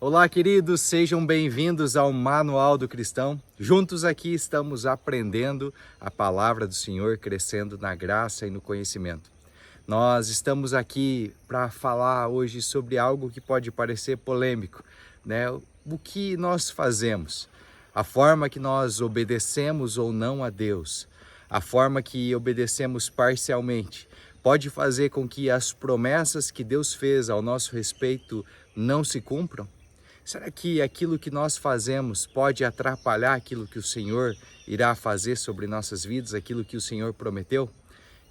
Olá, queridos, sejam bem-vindos ao Manual do Cristão. Juntos aqui estamos aprendendo a palavra do Senhor, crescendo na graça e no conhecimento. Nós estamos aqui para falar hoje sobre algo que pode parecer polêmico, né? O que nós fazemos, a forma que nós obedecemos ou não a Deus, a forma que obedecemos parcialmente, pode fazer com que as promessas que Deus fez ao nosso respeito não se cumpram? Será que aquilo que nós fazemos pode atrapalhar aquilo que o Senhor irá fazer sobre nossas vidas, aquilo que o Senhor prometeu?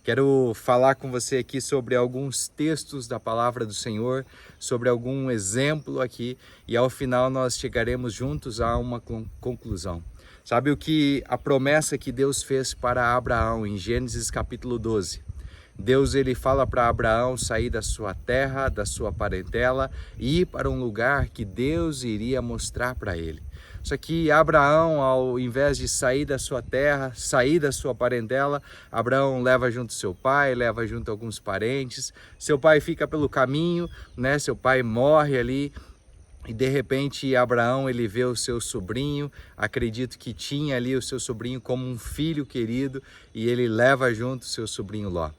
Quero falar com você aqui sobre alguns textos da palavra do Senhor, sobre algum exemplo aqui, e ao final nós chegaremos juntos a uma conclusão. Sabe o que a promessa que Deus fez para Abraão em Gênesis capítulo 12? Deus ele fala para Abraão sair da sua terra, da sua parentela e ir para um lugar que Deus iria mostrar para ele. Só que Abraão, ao invés de sair da sua terra, sair da sua parentela, Abraão leva junto seu pai, leva junto alguns parentes. Seu pai fica pelo caminho, né? Seu pai morre ali. E de repente Abraão ele vê o seu sobrinho, acredito que tinha ali o seu sobrinho como um filho querido, e ele leva junto o seu sobrinho Ló.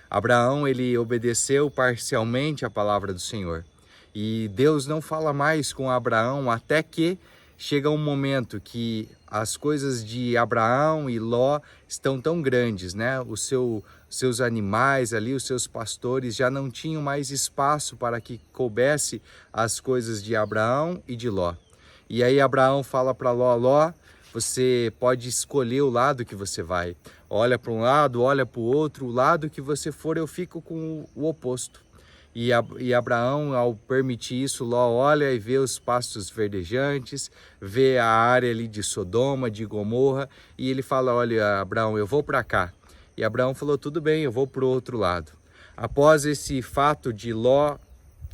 Abraão ele obedeceu parcialmente a palavra do Senhor, e Deus não fala mais com Abraão até que chega um momento que as coisas de Abraão e Ló estão tão grandes, né? Seus animais ali, os seus pastores já não tinham mais espaço para que coubesse as coisas de Abraão e de Ló. E aí Abraão fala para Ló: Ló, você pode escolher o lado que você vai. Olha para um lado, olha para o outro, o lado que você for eu fico com o oposto. E Abraão, ao permitir isso, Ló olha e vê os pastos verdejantes, vê a área ali de Sodoma, de Gomorra, e ele fala: olha, Abraão, eu vou para cá. E Abraão falou: tudo bem, eu vou para o outro lado. Após esse fato de Ló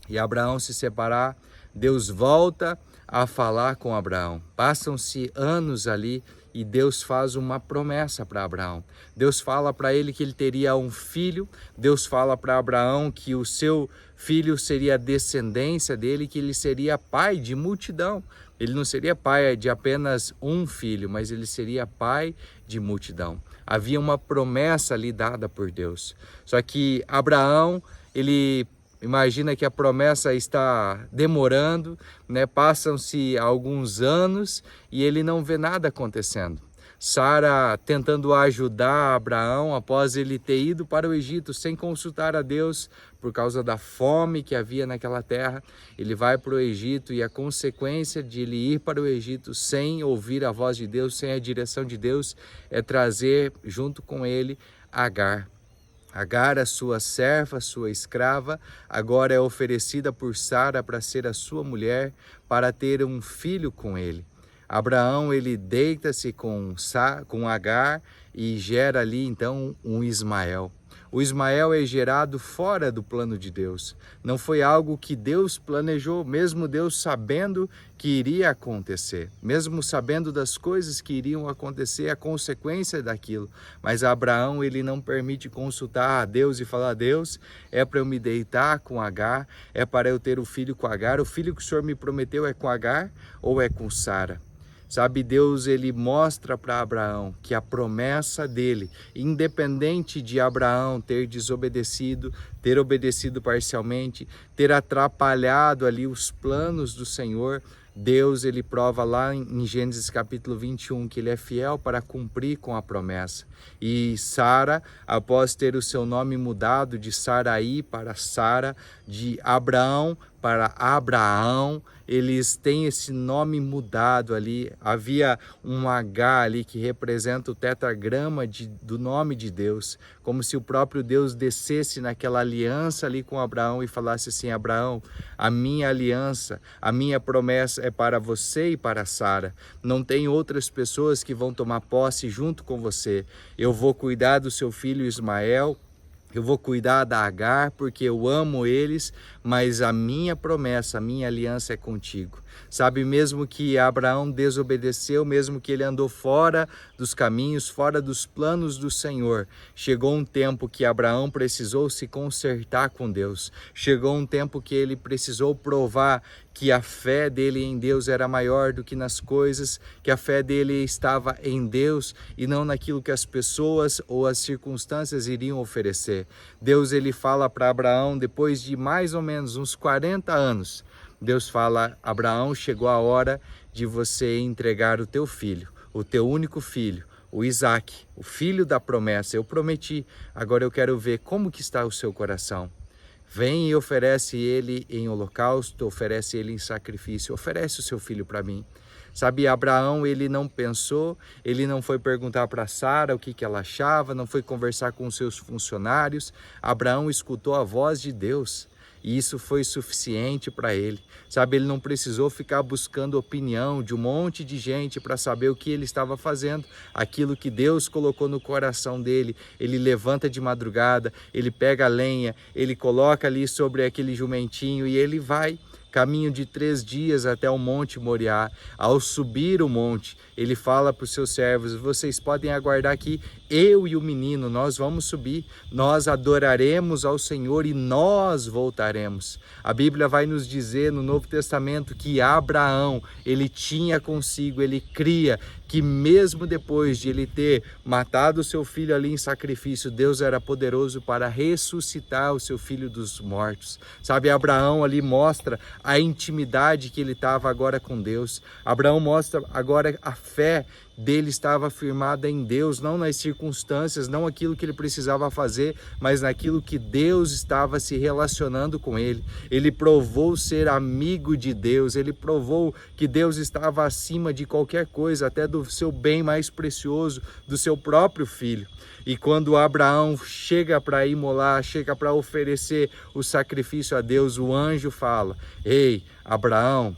e Abraão se separar, Deus volta a falar com Abraão. Passam-se anos ali e Deus faz uma promessa para Abraão. Deus fala para ele que ele teria um filho. Deus fala para Abraão que o seu filho seria a descendência dele, que ele seria pai de multidão. Ele não seria pai de apenas um filho, mas ele seria pai de multidão. Havia uma promessa ali dada por Deus. Só que Abraão, ele imagina que a promessa está demorando, né? Passam-se alguns anos e ele não vê nada acontecendo. Sara tentando ajudar Abraão após ele ter ido para o Egito sem consultar a Deus por causa da fome que havia naquela terra. Ele vai para o Egito e a consequência de ele ir para o Egito sem ouvir a voz de Deus, sem a direção de Deus, é trazer junto com ele Agar. Agar, a sua serva, sua escrava, agora é oferecida por Sara para ser a sua mulher, para ter um filho com ele. Abraão, ele deita-se com Agar e gera ali então um Ismael. O Ismael é gerado fora do plano de Deus. Não foi algo que Deus planejou, mesmo Deus sabendo que iria acontecer, mesmo sabendo das coisas que iriam acontecer, a consequência daquilo. Mas Abraão, ele não permite consultar a Deus e falar: Deus, é para eu me deitar com Agar, é para eu ter o filho com Agar, o filho que o Senhor me prometeu é com Agar ou é com Sara? Sabe, Deus ele mostra para Abraão que a promessa dele, independente de Abraão ter desobedecido, ter obedecido parcialmente, ter atrapalhado ali os planos do Senhor, Deus ele prova lá em Gênesis capítulo 21 que ele é fiel para cumprir com a promessa. E Sara, após ter o seu nome mudado de Saraí para Sara, de Abraão para Abraão, eles têm esse nome mudado ali. Havia um H ali que representa o tetragrama do nome de Deus, como se o próprio Deus descesse naquela aliança ali com Abraão e falasse assim: Abraão, a minha aliança, a minha promessa é para você e para Sara. Não tem outras pessoas que vão tomar posse junto com você. Eu vou cuidar do seu filho Ismael, eu vou cuidar da Agar porque eu amo eles, mas a minha promessa, a minha aliança é contigo. Sabe, mesmo que Abraão desobedeceu, mesmo que ele andou fora dos caminhos, fora dos planos do Senhor, chegou um tempo que Abraão precisou se consertar com Deus. Chegou um tempo que ele precisou provar que a fé dele em Deus era maior do que nas coisas, que a fé dele estava em Deus e não naquilo que as pessoas ou as circunstâncias iriam oferecer. Deus ele fala para Abraão, depois de mais ou menos uns 40 anos, Deus fala: Abraão, chegou a hora de você entregar o teu filho, o teu único filho, o Isaque, o filho da promessa. Eu prometi, agora eu quero ver como que está o seu coração. Vem e oferece ele em holocausto, oferece ele em sacrifício, oferece o seu filho para mim. Sabe, Abraão, ele não pensou, ele não foi perguntar para Sara o que ela achava, não foi conversar com os seus funcionários. Abraão escutou a voz de Deus. E isso foi suficiente para ele. Sabe, ele não precisou ficar buscando opinião de um monte de gente para saber o que ele estava fazendo. Aquilo que Deus colocou no coração dele, ele levanta de madrugada, ele pega a lenha, ele coloca ali sobre aquele jumentinho e ele vai. Caminho de 3 dias até o Monte Moriá. Ao subir o monte, ele fala para os seus servos: vocês podem aguardar aqui, eu e o menino, nós vamos subir, nós adoraremos ao Senhor e nós voltaremos. A Bíblia vai nos dizer no Novo Testamento que Abraão, ele tinha consigo, ele cria que mesmo depois de ele ter matado o seu filho ali em sacrifício, Deus era poderoso para ressuscitar o seu filho dos mortos. Sabe, Abraão ali mostra a intimidade que ele estava agora com Deus. Abraão mostra agora a fé dele estava firmada em Deus, não nas circunstâncias, não aquilo que ele precisava fazer, mas naquilo que Deus estava se relacionando com ele. Ele provou ser amigo de Deus, ele provou que Deus estava acima de qualquer coisa, até do seu bem mais precioso, do seu próprio filho. E quando Abraão chega para imolar, chega para oferecer o sacrifício a Deus, o anjo fala: ei, Abraão,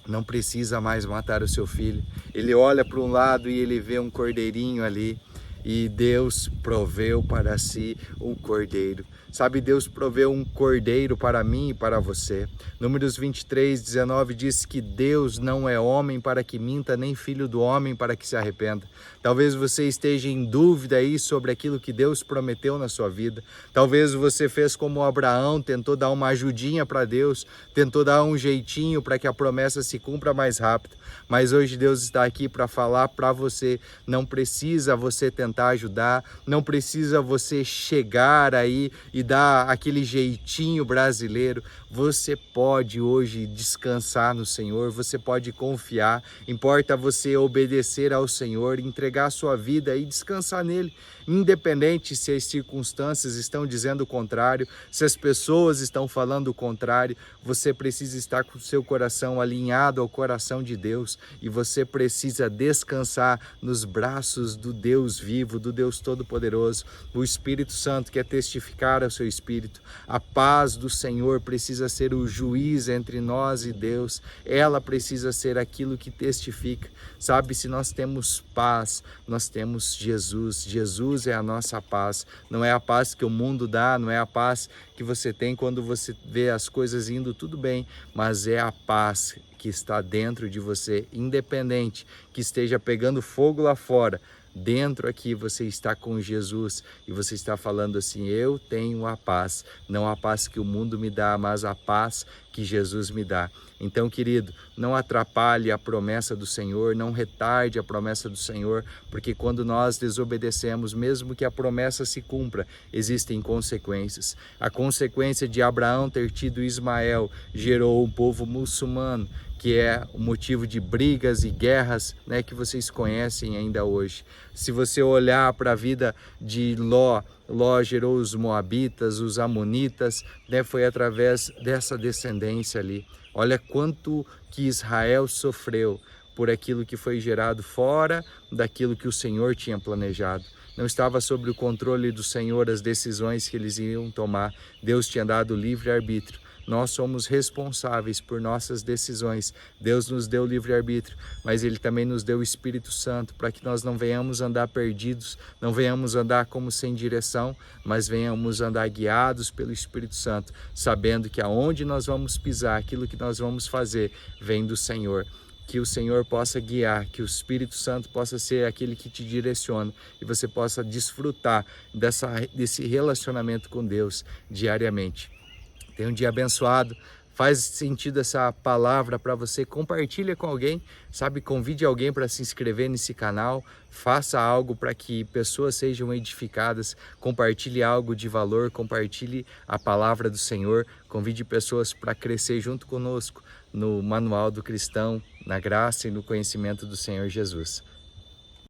não precisa mais matar o seu filho. Ele olha para um lado e ele vê um cordeirinho ali. E Deus proveu para si um cordeiro. Sabe, Deus proveu um cordeiro para mim e para você. Números 23:19 diz que Deus não é homem para que minta, nem filho do homem para que se arrependa. Talvez você esteja em dúvida aí sobre aquilo que Deus prometeu na sua vida. Talvez você fez como Abraão, tentou dar uma ajudinha para Deus, tentou dar um jeitinho para que a promessa se cumpra mais rápido. Mas hoje Deus está aqui para falar para você: não precisa você tentar ajudar, não precisa você chegar aí e dar aquele jeitinho brasileiro. Você pode hoje descansar no Senhor, você pode confiar. Importa você obedecer ao Senhor, entregar a sua vida e descansar nele. Independente se as circunstâncias estão dizendo o contrário, se as pessoas estão falando o contrário, você precisa estar com o seu coração alinhado ao coração de Deus e você precisa descansar nos braços do Deus vivo, do Deus Todo-Poderoso. O Espírito Santo quer testificar ao seu espírito. A paz do Senhor precisa ser o juiz entre nós e Deus. Ela precisa ser aquilo que testifica. Sabe, se nós temos paz, nós temos Jesus. Jesus é a nossa paz. Não é a paz que o mundo dá, não é a paz que você tem quando você vê as coisas indo tudo bem, mas é a paz que está dentro de você, independente que esteja pegando fogo lá fora. Dentro aqui você está com Jesus e você está falando assim: eu tenho a paz, não a paz que o mundo me dá, mas a paz que Jesus me dá. Então, querido, não atrapalhe a promessa do Senhor, não retarde a promessa do Senhor, porque quando nós desobedecemos, mesmo que a promessa se cumpra, existem consequências. A consequência de Abraão ter tido Ismael gerou um povo muçulmano, que é o motivo de brigas e guerras, né, que vocês conhecem ainda hoje. Se você olhar para a vida de Ló gerou os moabitas, os amonitas, né, foi através dessa descendência ali. Olha quanto que Israel sofreu por aquilo que foi gerado fora daquilo que o Senhor tinha planejado. Não estava sob o controle do Senhor as decisões que eles iam tomar. Deus tinha dado livre-arbítrio. Nós somos responsáveis por nossas decisões. Deus nos deu livre-arbítrio, mas Ele também nos deu o Espírito Santo para que nós não venhamos andar perdidos, não venhamos andar como sem direção, mas venhamos andar guiados pelo Espírito Santo, sabendo que aonde nós vamos pisar, aquilo que nós vamos fazer, vem do Senhor. Que o Senhor possa guiar, que o Espírito Santo possa ser aquele que te direciona e você possa desfrutar desse relacionamento com Deus diariamente. Tenha um dia abençoado, faz sentido essa palavra para você, compartilha com alguém, sabe? Convide alguém para se inscrever nesse canal, faça algo para que pessoas sejam edificadas, compartilhe algo de valor, compartilhe a palavra do Senhor, convide pessoas para crescer junto conosco no Manual do Cristão, na graça e no conhecimento do Senhor Jesus.